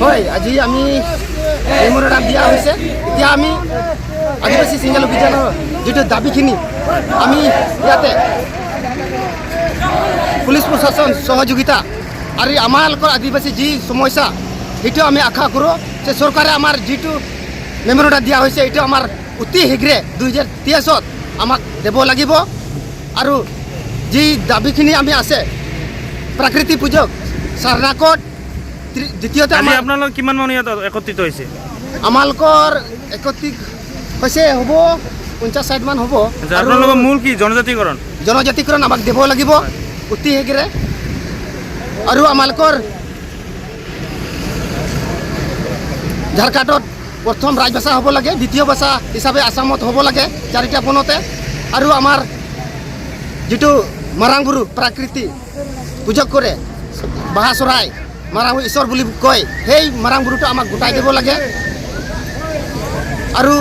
হয়, আজি আমি মেমোৰেণ্ডাম দিয়া হৈছে। এতিয়া আমি আদিবাসী চিংগল অভিযানৰ যিটো দাবীখিনি আমি ইয়াতে পুলিচ প্ৰশাসন সহযোগিতা আৰু আমালোকৰ আদিবাসী যি সমস্যা সেইটো আমি আশা কৰোঁ যে চৰকাৰে আমাৰ যিটো মেমোৰেণ্ডাম দিয়া হৈছে এইটো আমাৰ অতি শীঘ্ৰে 2023 আমাক দিব লাগিব। আৰু যি দাবীখিনি আমি আছে প্ৰাকৃতিক দুৰ্যোগ চাৰনাকত দ্বিতীয়তে আপোনালোক কিমান মানুহ ইয়াত একত্ৰিত হৈছে? আমালোকৰ একত্ৰিত হৈছে হ'ব 50-60 মান হ'ব। আপোনালোকৰ মূল কি জনজাতিকৰণ আমাক দিব লাগিব অতি শীঘ্ৰে। আৰু আমালোকৰ ঝাৰখণ্ডত প্ৰথম ৰাজভাষা হ'ব লাগে, দ্বিতীয় ভাষা হিচাপে আসামত হ'ব লাগে 4টা পনতে। আৰু আমাৰ যিটো মাৰাংবুৰু প্ৰাকৃতি পূজা কৰে বাহা চৰাই মাৰাংবুৰু ঈশ্বৰ বুলি কয়, সেই মাৰাংবুৰুটো আমাক গোটাই দিব লাগে। আৰু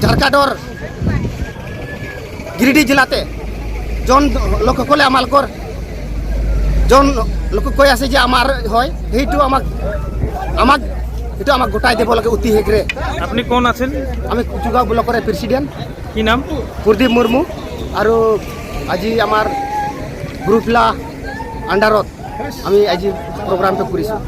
ঝাৰখণ্ডৰ গিৰিডি জিলাতে জন লোকসকলে আমালোকৰ জন লোক কৈ আছে যে আমাৰ হয় সেইটো আমাক এইটো আমাক গোটাই দিব লাগে অতি শীঘ্ৰে। আপুনি কোন আছিল? আমি কুচুগাঁও ব্লকৰ প্ৰেচিডেণ্ট। কি নাম? প্ৰদীপ মুৰ্মু। আৰু আজি আমাৰ গ্ৰুপলা আণ্ডাৰত আমি আজি প্ৰগ্ৰামটো কৰিছোঁ।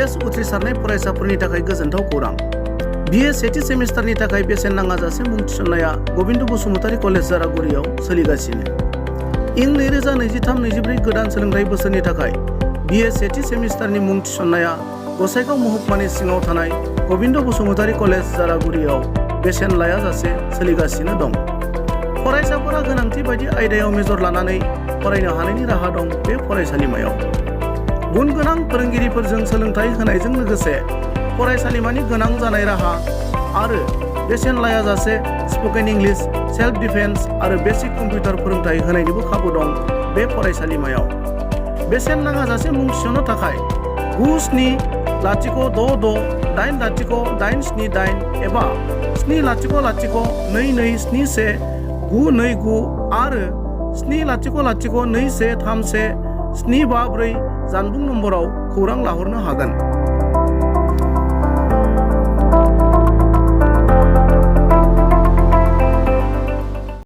HS उथ्रिसारनाय फरायसाफोरनि थाखाय गोजोनथाव खौरां। BA सेथि सेमिस्टारनि थाखाय बेसेन नाङाजासे मुं थिसननाया गबिन्द बसुमतारी कलेज जारागुरियाव सोलिगासिनो। इं 2023-24 गोदान सोलोंथाइ बोसोरनि थाखाय BA सेथि सेमिस्टारनि मुं थिसननाया गसाइगाव महकुमानि सिङाव थानाय गबिन्द बसुमतारी कलेज जारागुरियाव बेसेन लायाजासे सोलिगासिनो दं। फरायसाफोरा गोनांथि बायदि आयदायाव मेजर लानानै फरायनो हानायनि राहा दं बे फरायसालिमायाव। गुन गोनां फोरोंगिरिफोरजों सोलोंथाइ होनायजों लोगोसे फरायसालिमानि गोनां जानाय राहा आरो बेसेन लायाजासे स्पकेन इंलिश, सेल्फ डिफेन्स आरो बेसिक कम्पिउटार फोरोंथाइ होनायनिबो खाबु दं बे फरायसालिमायाव। बेसेन नाङाजासे मुं थिसननो थाखाय 97-66-80878 एबा 700-2271-929 आरो 700-2131-754 जानबुं नम्बराव खौरां लाहरनो हागोन।